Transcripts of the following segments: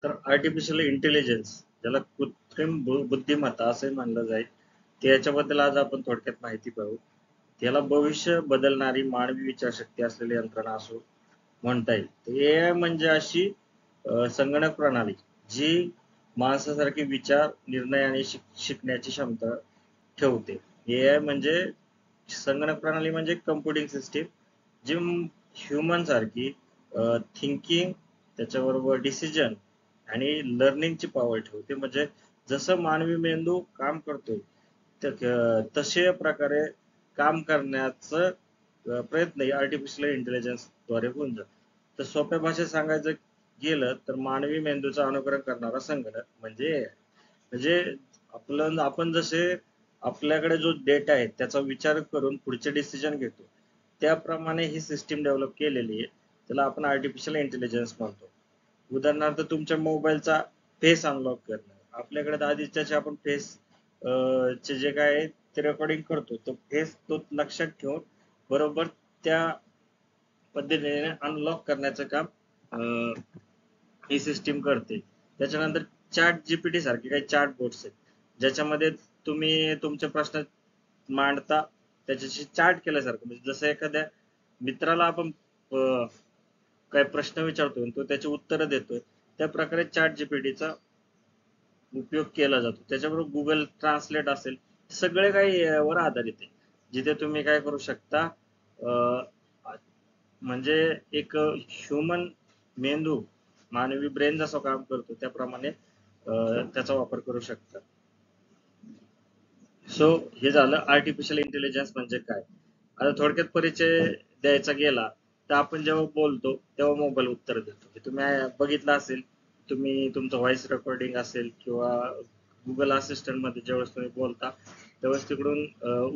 तर artificial intelligence, ज्याला कृत्रिम बुद्धिमत्ता असे म्हणलं जाईल, त्याच्याबद्दल आज आपण थोडक्यात माहिती पाहू. त्याला भविष्य बदलणारी मानवी विचारशक्ती असलेली यंत्रणा असो म्हणता येईल. एआय म्हणजे अशी संगणक प्रणाली जी माणसासारखे विचार, निर्णय आणि शिकण्याची क्षमता ठेवते. एआय म्हणजे संगणक प्रणाली म्हणजे कम्प्युटिंग सिस्टीम जी ह्युमन सारखी थिंकिंग, त्याच्याबरोबर डिसिजन आणि लर्निंगची पॉवर ठेवते. म्हणजे जसं मानवी मेंदू काम करतोय तसे प्रकारे काम करण्याचं प्रयत्न आर्टिफिशियल इंटेलिजन्स द्वारे होऊन जातो. तर सोप्या भाषेत सांगायचं गेलं तर मानवी मेंदूचं अनुकरण करणारा संगणक म्हणजे AI. म्हणजे आपण जसे आपल्याकडे जो डेटा आहे त्याचा विचार करून पुढचे डिसिजन घेतो, त्याप्रमाणे ही सिस्टीम डेव्हलप केलेली आहे. त्याला आपण आर्टिफिशियल इंटेलिजन्स म्हणतो. उदाहरणार्थ तुमच्या मोबाईलचा फेस अनलॉक करणं. आपल्याकडे आधीच्या आपण फेस चे जे काय आहे ते रेकॉर्डिंग करतो, तो फेस तो लक्षात ठेवून बरोबर त्या पद्धतीने अनलॉक करण्याचं काम ही सिस्टीम करते. त्याच्यानंतर चॅट जीपीटी सारखे काही चॅट बोट्स आहेत, ज्याच्यामध्ये तुम्ही तुमचे प्रश्न मांडता, त्याच्याशी चॅट केल्यासारखं. म्हणजे जसं एखाद्या मित्राला आपण काही प्रश्न विचारतोय तो त्याची उत्तरं देतोय, त्या प्रकारे चॅट जीपीटीचा उपयोग केला जातो. त्याच्याबरोबर गुगल ट्रान्सलेट असेल, सगळे काही यावर आधारित आहे. जिथे तुम्ही काय करू शकता, म्हणजे एक ह्युमन मेंदू, मानवी ब्रेन जसं काम करतो त्याप्रमाणे त्याचा वापर करू शकता. सो हे झालं आर्टिफिशियल इंटेलिजन्स म्हणजे काय. आता थोडक्यात परिचय द्यायचा गेला तर आपण जेव्हा बोलतो तेव्हा मोबाईल उत्तर देतो. तुम्ही बघितलं असेल, तुम्ही तुमचं व्हॉइस रेकॉर्डिंग असेल किंवा गुगल असिस्टंट मध्ये ज्यावेळेस तुम्ही बोलता त्यावेळेस तिकडून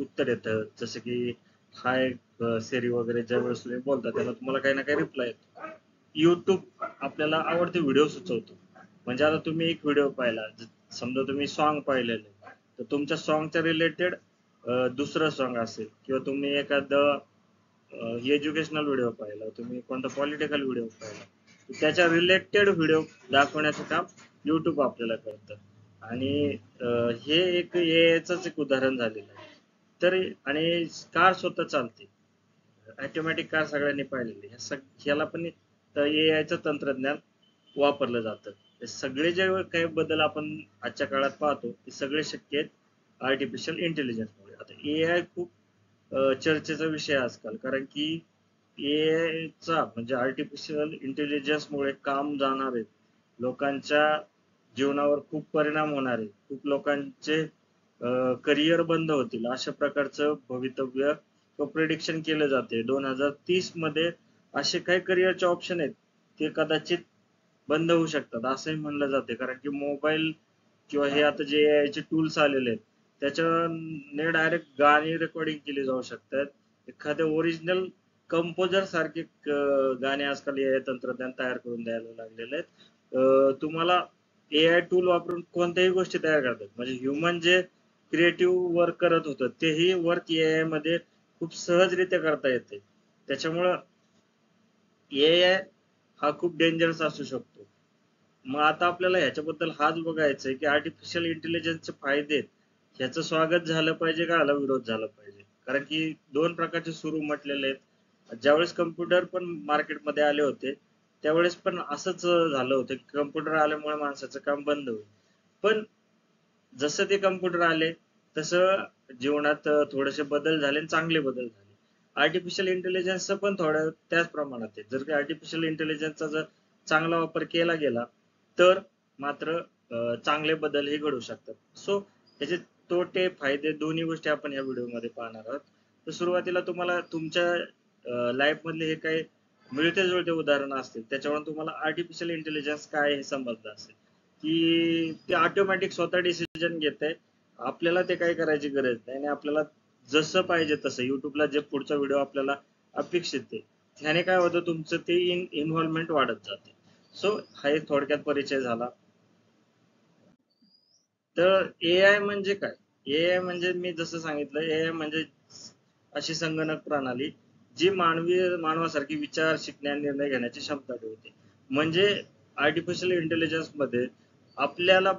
उत्तर येतं. जसं की हाय सेरी वगैरे ज्यावेळेस तुम्ही बोलता त्याला तुम्हाला काही ना काही रिप्लाय येतो. युट्यूब आपल्याला आवडते व्हिडिओ सुचवतो. म्हणजे आता तुम्ही एक व्हिडिओ पाहिला, समजा तुम्ही सॉन्ग पाहिलेलं, तर तुमच्या सॉन्गच्या रिलेटेड दुसरं सॉन्ग असेल किंवा तुम्ही एखादं एज्युकेशनल व्हिडिओ पाहिला, तुम्ही कोणता पॉलिटिकल व्हिडिओ पाहिला, त्याच्या रिलेटेड व्हिडिओ दाखवण्याचं काम युट्यूब आपल्याला करतं. आणि हे एक एआयचंच एक उदाहरण झालेलं आहे. तर आणि कार स्वतः चालते, ऑटोमॅटिक कार सगळ्यांनी पाहिलेली, ह्याला पण एआयचं तंत्रज्ञान वापरलं जातं. हे सगळे जे काही बदल आपण आजच्या काळात पाहतो ते सगळे शक्य आहेत आर्टिफिशियल इंटेलिजन्स मुळे. आता एआय खूप चर्चेचा विषय आजकाल, कारण की एआयचा म्हणजे आर्टिफिशियल इंटेलिजन्स मुळे काम जाणार आहे, लोकांच्या जीवनावर खूप परिणाम होणार आहे, खूप लोकांचे करिअर बंद होतील अशा प्रकारचं भवितव्य प्रेडिक्शन केलं जाते. 2030 मध्ये असे काही करिअरचे ऑप्शन आहेत ते कदाचित बंद होऊ शकतात असंही म्हणलं जाते. कारण की मोबाईल किंवा हे आता जे एआय चे टूल्स आलेले आहेत त्याच्याने डायरेक्ट गाणी रेकॉर्डिंग केली जाऊ शकतात. एखाद्या ओरिजिनल कंपोजर सारखे गाणे आजकाल एआय तंत्रज्ञान तयार करून द्यायला लागलेले आहेत. तुम्हाला एआय टूल वापरून कोणत्याही गोष्टी तयार करतात. म्हणजे ह्युमन जे क्रिएटिव्ह वर्क करत होतं तेही वर्क एआय मध्ये खूप सहजरित्या करता येते. त्याच्यामुळं एआय हा खूप डेंजरस असू शकतो. मग आता आपल्याला ह्याच्याबद्दल हाच बघायचं आहे की आर्टिफिशियल इंटेलिजन्सचे फायदे, ह्याचं स्वागत झालं पाहिजे का ह्याला विरोध झाला पाहिजे. कारण की दोन प्रकारचे सुरू म्हटलेले आहेत. ज्यावेळेस कम्प्युटर पण मार्केटमध्ये आले होते त्यावेळेस पण असंच झालं होतं की कम्प्युटर आल्यामुळे माणसाचं काम बंद होईल. पण जसं ते कम्प्युटर आले तसं जीवनात थोडेसे बदल झाले आणि चांगले बदल झाले. आर्टिफिशियल इंटेलिजन्सचं पण थोडं त्याच प्रमाणात आहे. जर का आर्टिफिशियल इंटेलिजन्सचा जर चांगला वापर केला गेला तर मात्र चांगले बदलही घडू शकतात. सो त्याचे तोटे फायदे दोन्ही गोष्टी आपण या व्हिडिओमध्ये पाहणार आहोत. तर सुरुवातीला तुम्हाला तुमच्या लाईफ मधले हे काही मिळते जुळते उदाहरण असतील त्याच्यावरून तुम्हाला आर्टिफिशियल इंटेलिजन्स काय हे समजलं असेल की ते ऑटोमॅटिक स्वतः डिसिजन घेते. आपल्याला ते काही करायची गरज नाही आणि आपल्याला जसं पाहिजे तसं युट्यूबला जे पुढचा व्हिडिओ आपल्याला अपेक्षित आहे त्याने काय होतं तुमचं ते इन्व्हॉल्वमेंट वाढत जाते. सो हा एक थोडक्यात परिचय झाला. तर एआय म्हणजे काय. एआय म्हणजे मी जसं सांगितलं, एआय म्हणजे अशी संगणक प्रणाली जी मानवासारखी विचार, शिकण्या, निर्णय घेण्याची क्षमता ठेवते. म्हणजे आर्टिफिशियल इंटेलिजन्स मध्ये आपल्याला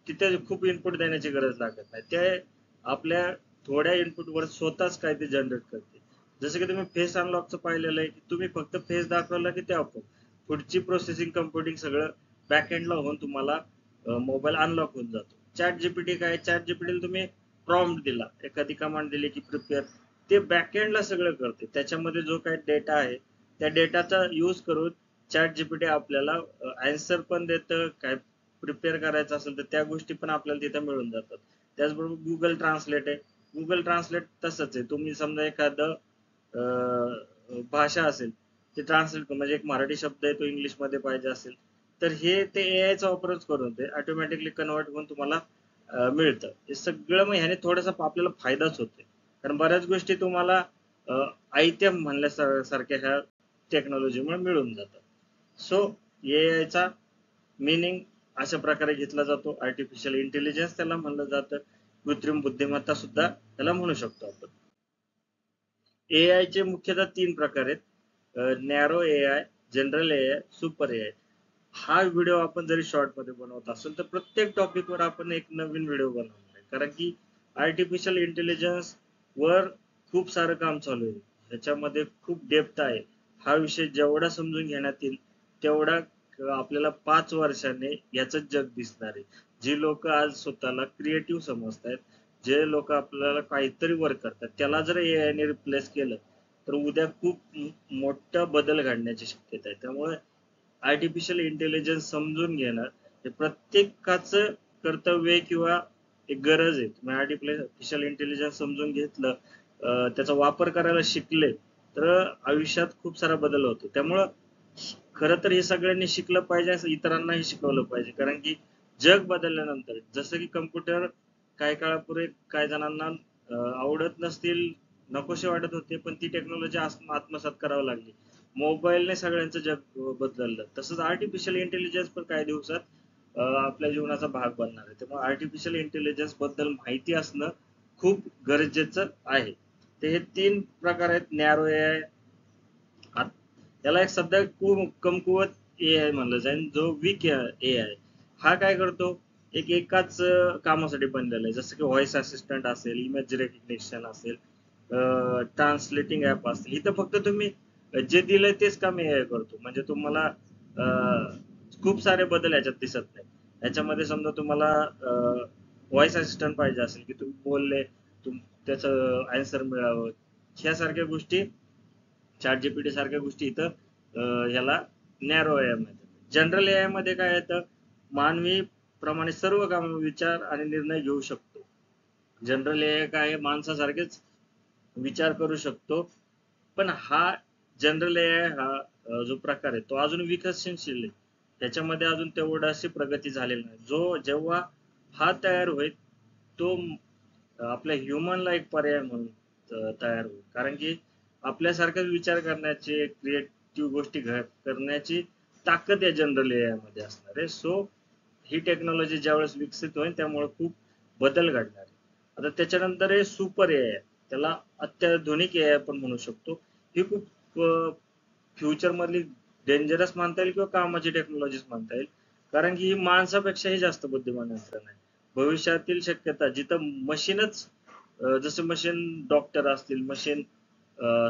तिथे खूप इनपुट देण्याची गरज लागत नाही. ते आपल्या थोड्या इनपुट वर स्वतःच काय ते जनरेट करते. जसं की तुम्ही फेस अनलॉकचं पाहिलेलं आहे, की तुम्ही फक्त फेस दाखवला की ते आपोआप पुढची प्रोसेसिंग कम्प्युटिंग सगळं बॅकएंडला होऊन तुम्हाला मोबाईल अनलॉक होऊन जातो. चॅट जीपीटी काय, चॅट जीपीटीला तुम्ही प्रॉम्प्ट दिला, एखादी कमांड दिली की प्रिपेअर, ते बॅकएंडला सगळं करते. त्याच्यामध्ये जो काही डेटा आहे त्या डेटाचा यूज करून चॅट जीपीटी आपल्याला आन्सर पण देतं, काय प्रिपेअर करायचं असेल तर त्या गोष्टी पण आपल्याला तिथे मिळून जातात. त्याचबरोबर गुगल ट्रान्सलेट आहे. गुगल ट्रान्सलेट तसंच आहे. तुम्ही समजा एखादं भाषा असेल ते ट्रान्सलेट म्हणजे एक मराठी शब्द आहे तो इंग्लिश मध्ये पाहिजे असेल तर हे ते एआयचा वापरच करून ते ऑटोमॅटिकली कन्वर्ट होऊन तुम्हाला मिळतं. हे सगळं मग ह्याने थोडासा आपल्याला फायदाच होते. कारण बऱ्याच गोष्टी तुम्हाला आयत्या म्हणल्यासारख्या ह्या टेक्नॉलॉजीमुळे मिळून जातात. सो एआयचा मीनिंग अशा प्रकारे घेतला जातो. आर्टिफिशियल इंटेलिजन्स त्याला म्हणलं जातं. कृत्रिम बुद्धिमत्ता सुद्धा त्याला म्हणू शकतो आपण. एआय चे मुख्यतः 3 प्रकार आहेत. Narrow AI, general AI, super AI. हा व्हिडिओ आपण जरी शॉर्ट मध्ये बनवत असेल तर प्रत्येक टॉपिक वर आपण एक नवीन व्हिडिओ बनवणार आहे. कारण की आर्टिफिशियल इंटेलिजन्स वर खूप सारं काम चालू आहे. त्याच्यामध्ये खूप डेप्थ आहे. हा विषय जेवढा समजून घेण्यात येईल तेवढा आपल्याला 5 वर्षांनी याचं जग दिसणार आहे. जी लोक आज स्वतःला क्रिएटिव्ह समजतायत, जे लोक आपल्याला काहीतरी वर्क करतात त्याला जर एआय ने रिप्लेस केलं तर उद्या खूप मोठा बदल घडण्याची शक्यता आहे. त्यामुळे आर्टिफिशियल इंटेलिजन्स समजून घेणं हे प्रत्येकाचं कर्तव्य किंवा एक गरज आहे. तुम्ही आर्टिफिशियल इंटेलिजन्स समजून घेतलं, त्याचा वापर करायला शिकले तर आयुष्यात खूप सारा बदल होतो. त्यामुळं खरं तर हे सगळ्यांनी शिकलं पाहिजे, असं इतरांनाही शिकवलं पाहिजे. कारण की जग बदलल्यानंतर जसं की कम्प्युटर काही काळापूर्वी काही जणांना आवडत नसतील, नकोसे वाटत होते, पण ती टेक्नॉलॉजी आत्मसात करावी लागली. मोबाईलने सगळ्यांचं जग बदललं. तसंच आर्टिफिशियल इंटेलिजन्स पण काही दिवसात आपल्या जीवनाचा भाग बनणार आहे. त्यामुळे आर्टिफिशियल इंटेलिजन्स बद्दल माहिती असणं खूप गरजेचं आहे. ते हे 3 प्रकार आहेत. नॅरो एआय, त्याला एक सध्या कमकुवत एआय म्हणलं जाईल. जो वीक एआय हा काय करतो, एकाच कामासाठी बनलेला आहे. जसं की व्हॉइस असिस्टंट असेल, इमेज रेकग्निशन असेल, ट्रान्सलेटिंग ऍप असतील. इथं फक्त तुम्ही जे दिलंय तेच काम एआय करतो. म्हणजे तुम्हाला खूप सारे बदल याच्यात दिसत नाही. याच्यामध्ये समजा तुम्हाला व्हॉइस असिस्टंट पाहिजे असेल की तुम्ही बोलले त्याचं आन्सर मिळावं, ह्या सारख्या गोष्टी चॅट जीपीटी सारख्या गोष्टी इथं ह्याला नॅरो एआय मध्ये. जनरल एआय मध्ये काय येतं, मानवी प्रमाणे सर्व काम, विचार आणि निर्णय घेऊ शकतो. जनरल एआय काय आहे, माणसासारखेच विचार करू शकतो. पण हा जनरल एआय हा जो प्रकार आहे तो अजून विकसनशील आहे. त्याच्यामध्ये अजून तेवढाशी प्रगती झालेली नाही. जेव्हा हा तयार होईल तो आपल्या ह्युमनला एक पर्याय म्हणून तयार होईल. कारण की आपल्यासारखाच विचार करण्याची, क्रिएटिव्ह गोष्टी करण्याची ताकद या जनरल एआय मध्ये असणार आहे. सो ही टेक्नॉलॉजी ज्यावेळेस विकसित होईल त्यामुळे खूप बदल घडणार आहे. आता त्याच्यानंतर आहे सुपर एआय. त्याला अत्याधुनिक एआय आपण म्हणू शकतो. ही खूप फ्युचर मधली डेंजरस म्हणता येईल किंवा कामाची टेक्नॉलॉजीच म्हणता येईल. कारण की ही माणसापेक्षाही जास्त बुद्धिमान यंत्रणा आहे. भविष्यातील शक्यता जिथं मशीनच, जसे मशीन डॉक्टर असतील, मशीन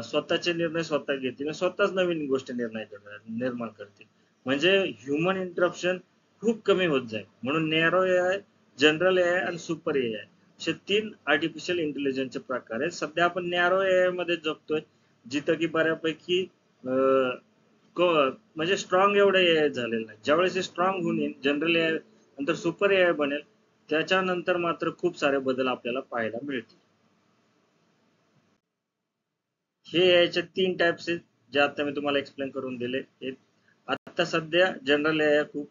स्वतःचे निर्णय स्वतः घेतील आणि स्वतःच नवीन गोष्टी निर्माण करतील. म्हणजे ह्युमन इंटरप्शन खूप कमी होत जाईल. म्हणून नॅरो एआय, जनरल एआय आणि सुपर एआय असे 3 आर्टिफिशियल इंटेलिजन्सचे प्रकार आहेत. सध्या आपण नॅरो एआय मध्ये जगतोय, जिथं की बऱ्यापैकी म्हणजे स्ट्रॉंग एवढं एआय झालेलं नाही. ज्यावेळेस हे स्ट्रॉंग होऊन येईल, जनरल एआय नंतर सुपर एआय बनेल, त्याच्यानंतर मात्र खूप सारे बदल आपल्याला पाहायला मिळतील. हे याचे 3 टाइप्स आहेत जे आता मी तुम्हाला एक्सप्लेन करून दिले. आता सध्या जनरल एआय खूप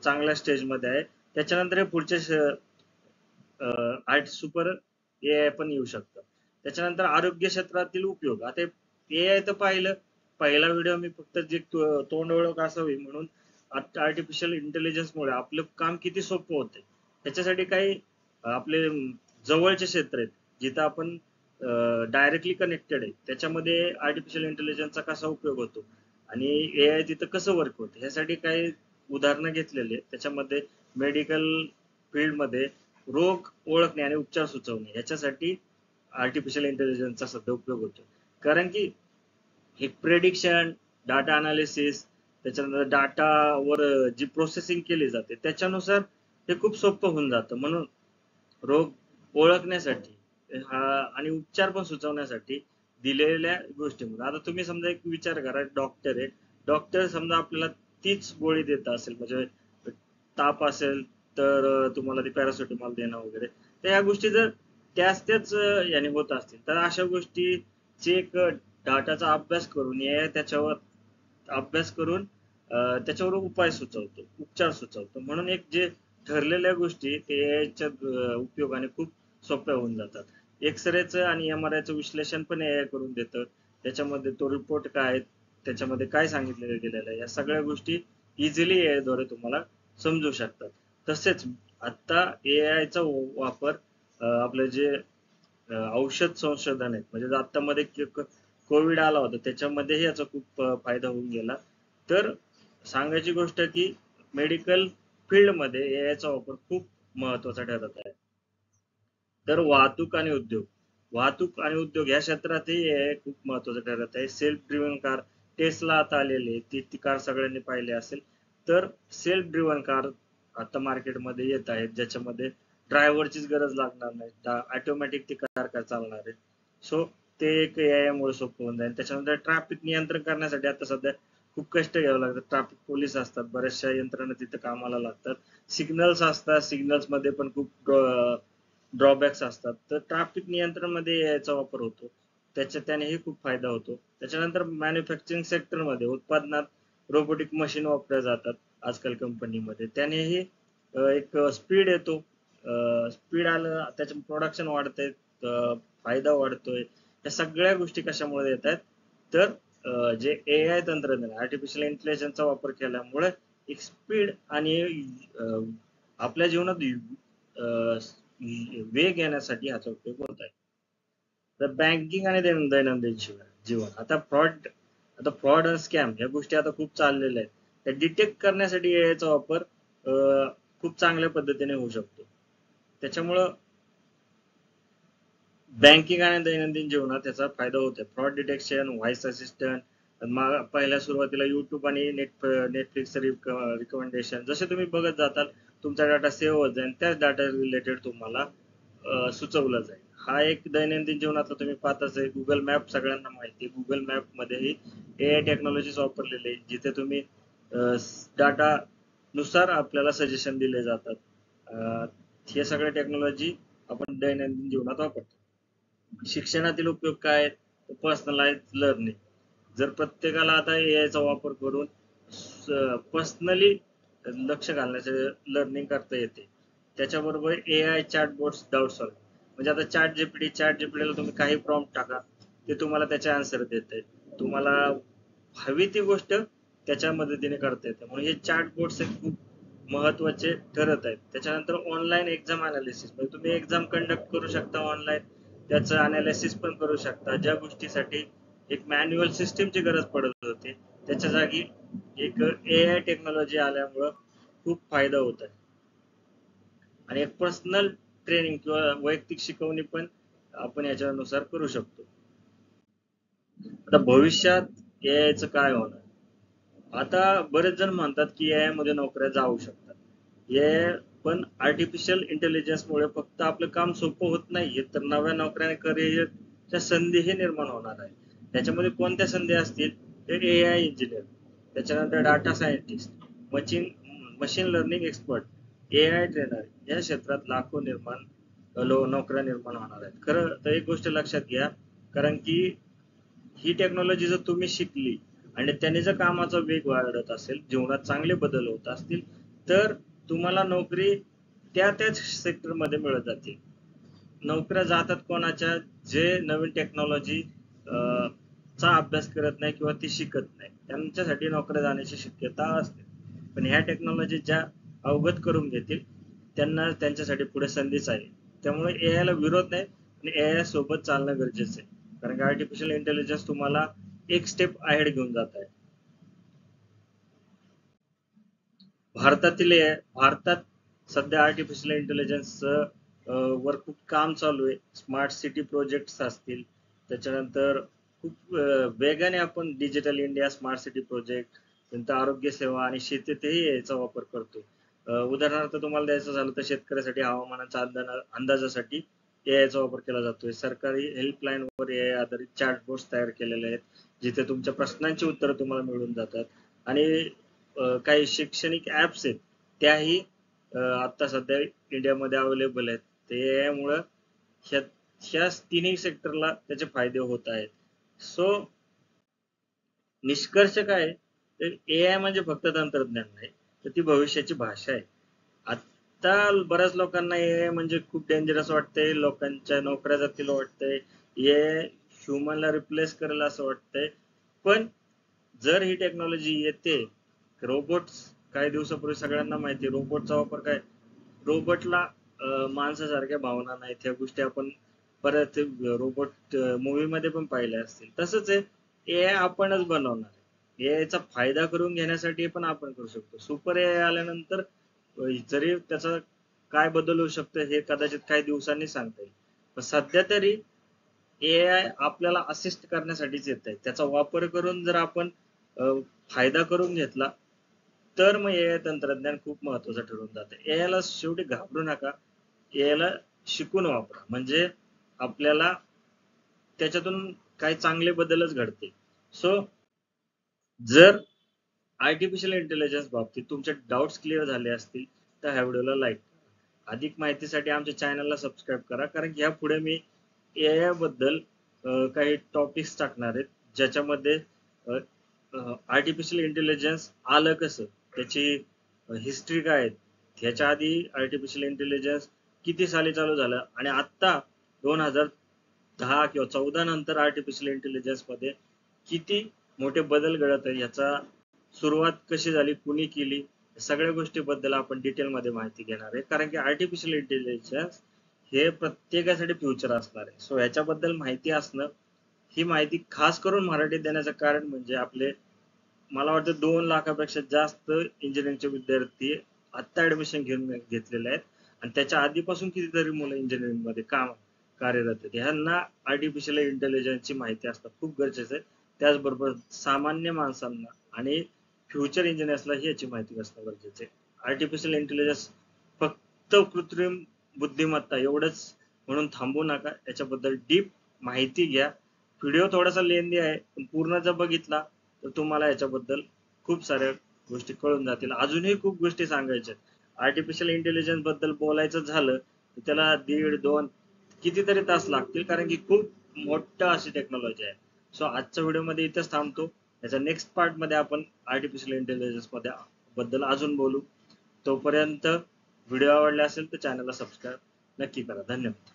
चांगल्या स्टेज मध्ये आहे. त्याच्यानंतर हे पुढचे आर्ट सुपर एआय पण येऊ शकतं. त्याच्यानंतर आरोग्य क्षेत्रातील उपयोग. आता एआय तर पाहिलं, पहिला व्हिडिओ मी फक्त जे तोंड ओळख असावी म्हणून आर्टिफिशियल इंटेलिजन्स मुळे आपलं काम किती सोपं होतंय. त्याच्यासाठी काही आपले जवळचे क्षेत्र आहेत जिथं आपण डायरेक्टली कनेक्टेड आहे. त्याच्यामध्ये आर्टिफिशियल इंटेलिजन्सचा कसा उपयोग होतो, आणि AI तिथं कसं वर्क होतं ह्यासाठी काही उदाहरणं घेतलेली आहेत. त्याच्यामध्ये मेडिकल फील्डमध्ये रोग ओळखणे आणि उपचार सुचवणे याच्यासाठी आर्टिफिशियल इंटेलिजन्सचा सध्या उपयोग होतो. कारण की हे प्रेडिक्शन, डाटा अनालिसिस, त्याच्यानंतर डाटावर जी प्रोसेसिंग केली जाते त्याच्यानुसार हे खूप सोपं होऊन जातं. म्हणून रोग ओळखण्यासाठी आणि उपचार पण सुचवण्यासाठी दिलेल्या गोष्टीमध्ये आता तुम्ही समजा एक विचार करा, डॉक्टर आहे, डॉक्टर समजा आपल्याला तीच गोळी देत असेल, म्हणजे ताप असेल तर तुम्हाला ती पॅरासिटामॉल देणं वगैरे, तर ह्या गोष्टी जर त्याच याने होत असतील तर अशा गोष्टीची एक डाटाचा अभ्यास करून त्याच्यावर अभ्यास करून त्याच्यावर उपाय सुचवतो, उपचार सुचवतो. म्हणून एक जे ठरलेल्या गोष्टी ते याच्या उपयोगाने खूप सोप्या होऊन जातात. एक्सरेचं आणि MRIचं विश्लेषण पण AI करून देतं. त्याच्यामध्ये तो रिपोर्ट काय, त्याच्यामध्ये काय सांगितलेलं गेलेलं आहे, या सगळ्या गोष्टी इझिली AI द्वारे तुम्हाला समजू शकतात. तसेच आता AI चा वापर आपले जे औषध संशोधन आहेत, म्हणजे आता मध्ये कोविड आला होता त्याच्यामध्येही याचा खूप फायदा होऊन गेला. तर सांगायची गोष्ट की मेडिकल फील्ड मध्ये AI चा वापर खूप महत्वाचा ठरत आहे. तर वाहतूक आणि उद्योग या क्षेत्रातही AI खूप महत्वाचं ठरत आहे. सेल्फ ड्रिव्हन कार टेस्ला आता आलेली आहे, ती कार सगळ्यांनी पाहिली असेल. तर सेल्फ ड्रिव्हन कार आता मार्केटमध्ये येत आहेत, ज्याच्यामध्ये ड्रायव्हरचीच गरज लागणार नाही, ऑटोमॅटिक ती कार चालणार आहे. सो ते एक AI मुळे सोपं होऊन जाईल. त्याच्यानंतर ट्रॅफिक नियंत्रण करण्यासाठी आता सध्या खूप कष्ट घ्यावे लागतात. ट्रॅफिक पोलीस असतात, बऱ्याचशा यंत्रणा तिथे कामाला लागतात. सिग्नल्स असतात, सिग्नल्स मध्ये पण खूप ड्रॉबॅक्स असतात. तर ट्रॅफिक नियंत्रण मध्ये याचा वापर होतो, त्यानेही खूप फायदा होतो. त्याच्यानंतर मॅन्युफॅक्चरिंग सेक्टर मध्ये उत्पादनात रोबोटिक मशीन वापरल्या जातात आजकाल कंपनीमध्ये, त्यानेही एक स्पीड येतो. स्पीड आलं त्याच्या प्रोडक्शन वाढतंय, फायदा वाढतोय. या सगळ्या गोष्टी कशामुळे येत आहेत, तर जे AI तंत्रज्ञान आर्टिफिशियल इंटेलिजन्सचा वापर केल्यामुळे एक स्पीड आणि आपल्या जीवनात वेग येण्यासाठी ह्याचा उपयोग होत आहे. तर बँकिंग आणि दैनंदिन जीवन आता फ्रॉड आणि स्कॅम या गोष्टी आता खूप चाललेल्या आहेत. त्या डिटेक्ट करण्यासाठी याचा वापर खूप चांगल्या पद्धतीने होऊ शकतो. त्याच्यामुळं बँकिंग आणि दैनंदिन जीवनात त्याचा फायदा होतो. फ्रॉड डिटेक्शन, व्हॉइस असिस्टंट, पहिल्या सुरुवातीला युट्यूब आणि नेटफ्लिक्स रिकमेंडेशन, जसे तुम्ही बघत जाताल तुमचा डाटा सेव्ह होत जाईल, त्याच डाटा रिलेटेड तुम्हाला सुचवलं जाईल. हा एक दैनंदिन जीवनातला तुम्ही पाहताच आहे. गुगल मॅप सगळ्यांना माहिती आहे, गुगल मॅप मध्येही AI टेक्नॉलॉजीज वापरलेली आहे, जिथे तुम्ही डाटा नुसार आपल्याला सजेशन दिले जातात. हे सगळे टेक्नॉलॉजी आपण दैनंदिन जीवनात वापरतो. शिक्षणातील उपयोग काय, पर्सनलाइज लर्निंग. जर प्रत्येकाला आता AI चा वापर करून पर्सनली लक्ष घालण्याचे लर्निंग करता येते. त्याच्याबरोबर AI चॅटबॉट्स डाउट सॉल्व, म्हणजे आता चॅट जीपीटीला तुम्ही काही प्रॉम्प्ट टाका, ते तुम्हाला त्याचे आन्सर देते. तुम्हाला हवी ती गोष्ट त्याच्या मदतीने करता येते. म्हणून हे चॅटबॉट्स खूप महत्वाचे ठरत आहेत. त्याच्यानंतर ऑनलाईन एक्झाम अनालिसिस, म्हणजे तुम्ही एक्झाम कंडक्ट करू शकता ऑनलाईन, त्याचं अनालिसिस पण करू शकता. ज्या गोष्टीसाठी एक मॅन्युअल सिस्टीमची गरज पडत होती, त्याच्या जागी एक AI टेक्नॉलॉजी आल्यामुळं खूप फायदा होत आहे. आणि एक पर्सनल ट्रेनिंग किंवा वैयक्तिक शिकवणी पण आपण याच्यानुसार करू शकतो. आता भविष्यात AI चं काय होणार? आता बरेच जण म्हणतात की AI मध्ये नोकऱ्या जाऊ शकतात. पण आर्टिफिशियल इंटेलिजन्स मुळे फक्त आपलं काम सोपं होत नाहीये, तर नव्या नोकऱ्या करिअरच्या संधीही निर्माण होणार आहे. त्याच्यामध्ये कोणत्या संधी असतील, तर AI इंजिनियर, त्याच्यानंतर data scientist, machine learning expert, AI trainer, या क्षेत्रात लाखो नोकऱ्या निर्माण होणार आहेत. खरं तर एक गोष्ट लक्षात घ्या, कारण की ही टेक्नॉलॉजी जर तुम्ही शिकली आणि त्याने जर कामाचा वेग वाढत असेल, जीवनात चांगले बदल होत असतील, तर तुम्हाला नोकरी त्याच सेक्टर मध्ये मिळत जातील. नोकऱ्या जातात कोणाच्या, जे नवीन टेक्नॉलॉजी चा अभ्यास करत नाही किंवा ती शिकत नाही, त्यांच्यासाठी नोकऱ्या जाण्याची शक्यता असते. पण ह्या टेक्नॉलॉजी ज्या अवगत करून घेतील त्यांना त्यांच्यासाठी पुढे संधीच आहे. त्यामुळे AI ला विरोध नाही, आणि AI सोबत चालणं गरजेचं आहे. कारण की आर्टिफिशियल इंटेलिजन्स तुम्हाला एक स्टेप अहेड घेऊन जात आहे. भारतात सध्या आर्टिफिशियल इंटेलिजन्स वर खूप काम चालू आहे. स्मार्ट सिटी प्रोजेक्ट्स असतील, त्याच्यानंतर खूप वेगाने आपण digital India smart city project, नंतर आरोग्य सेवा आणि शेतीतही याचा वापर करतोय. उदाहरणार्थ तुम्हाला द्यायचं झालं तर शेतकऱ्यासाठी हवामानाच्या अंदाजासाठी AI चा वापर केला जातोय. सरकारी हेल्पलाईन वर AI आधारित चॅटबॉट्स तयार केलेले आहेत, जिथे तुमच्या प्रश्नांची उत्तरं तुम्हाला मिळून जातात. आणि काही शैक्षणिक ऍप्स आहेत, त्याही आता सध्या इंडियामध्ये अवेलेबल आहेत. ते AI मुळे ह्या ह्या तिन्ही सेक्टरला त्याचे फायदे होत आहेत. सो निष्कर्ष काय आहे, तर AI म्हणजे फक्त तंत्रज्ञान नाही, तर ती भविष्याची भाषा आहे. आता बऱ्याच लोकांना AI म्हणजे खूप डेंजरस वाटतंय, लोकांच्या नोकऱ्या जातील वाटतंय, AI ह्युमनला रिप्लेस करेल असं वाटतंय. पण जर ही टेक्नॉलॉजी येते, रोबोट्स काही दिवसापूर्वी सगळ्यांना माहिती आहे रोबोटचा वापर काय, रोबोटला माणसासारख्या भावना नाहीत, ह्या गोष्टी आपण परत रोबोट मूवी मध्ये पण पाहिल्या असतील. तसंच आहे, AI आपणच बनवणार आहे. AI चा फायदा करून घेण्यासाठी पण आपण करू शकतो. सुपर AI आल्यानंतर जरी त्याचा काय बदल होऊ शकतं हे कदाचित काही दिवसांनी सांगता येईल. पण सध्या तरी AI आपल्याला असिस्ट करण्यासाठीच येत आहे. त्याचा वापर करून जर आपण फायदा करून घेतला, तर मग AI तंत्रज्ञान खूप महत्वाचं ठरून जातं. AI ला शेवटी घाबरू नका, AI ला शिकून वापरा, म्हणजे आपल्याला त्याच्यातून काही चांगले बदलच घडतील. सो जर आर्टिफिशियल इंटेलिजन्स बाबतीत तुमचे डाउट्स क्लिअर झाले असतील, तर ह्या व्हिडिओला लाईक करा. अधिक माहितीसाठी आमच्या चॅनलला सबस्क्राईब करा, कारण की पुढे मी AI बद्दल काही टॉपिक्स टाकणार आहेत, ज्याच्यामध्ये आर्टिफिशियल इंटेलिजन्स आलं कसं, त्याची हिस्ट्री काय आहे, ह्याच्या आधी आर्टिफिशियल इंटेलिजन्स किती साली चालू झालं, आणि आता 2010 किंवा 14 नंतर आर्टिफिशियल इंटेलिजन्स मध्ये किती मोठे बदल घडत आहे, याचा सुरुवात कशी झाली, कुणी केली, सगळ्या गोष्टीबद्दल आपण डिटेलमध्ये माहिती घेणार आहे. कारण की आर्टिफिशियल इंटेलिजन्स हे प्रत्येकासाठी फ्युचर असणार आहे. सो याच्याबद्दल माहिती असणं, ही माहिती खास करून मराठीत देण्याचं कारण म्हणजे आपले, मला वाटतं 2 लाखापेक्षा जास्त इंजिनिअरिंगचे विद्यार्थी आत्ता ऍडमिशन घेतलेले आहेत, आणि त्याच्या आधीपासून कितीतरी मुलं इंजिनिअरिंग मध्ये कार्यरत आहेत. ह्यांना आर्टिफिशियल इंटेलिजन्सची माहिती असणं खूप गरजेचं आहे. त्याचबरोबर सामान्य माणसांना आणि फ्युचर इंजिनियर्सला याची माहिती असणं गरजेचं आहे. आर्टिफिशियल इंटेलिजन्स फक्त कृत्रिम बुद्धिमत्ता एवढंच म्हणून थांबू नका, याच्याबद्दल डीप माहिती घ्या. व्हिडिओ थोडासा लेंदी आहे, पण पूर्ण जर बघितला तर तुम्हाला याच्याबद्दल खूप साऱ्या गोष्टी कळून जातील. अजूनही खूप गोष्टी सांगायच्या. आर्टिफिशियल इंटेलिजन्स बद्दल बोलायचं झालं तर त्याला 1.5-2 कितीतरी तास लागतील, कारण की खूप मोठं अशी टेक्नॉलॉजी आहे. सो आजच्या व्हिडिओमध्ये इथेच थांबतो. याच्या नेक्स्ट पार्ट मध्ये आपण आर्टिफिशियल इंटेलिजन्स बद्दल अजून बोलू. तोपर्यंत व्हिडिओ आवडला असेल तर चॅनलला सबस्क्राईब नक्की करा. धन्यवाद.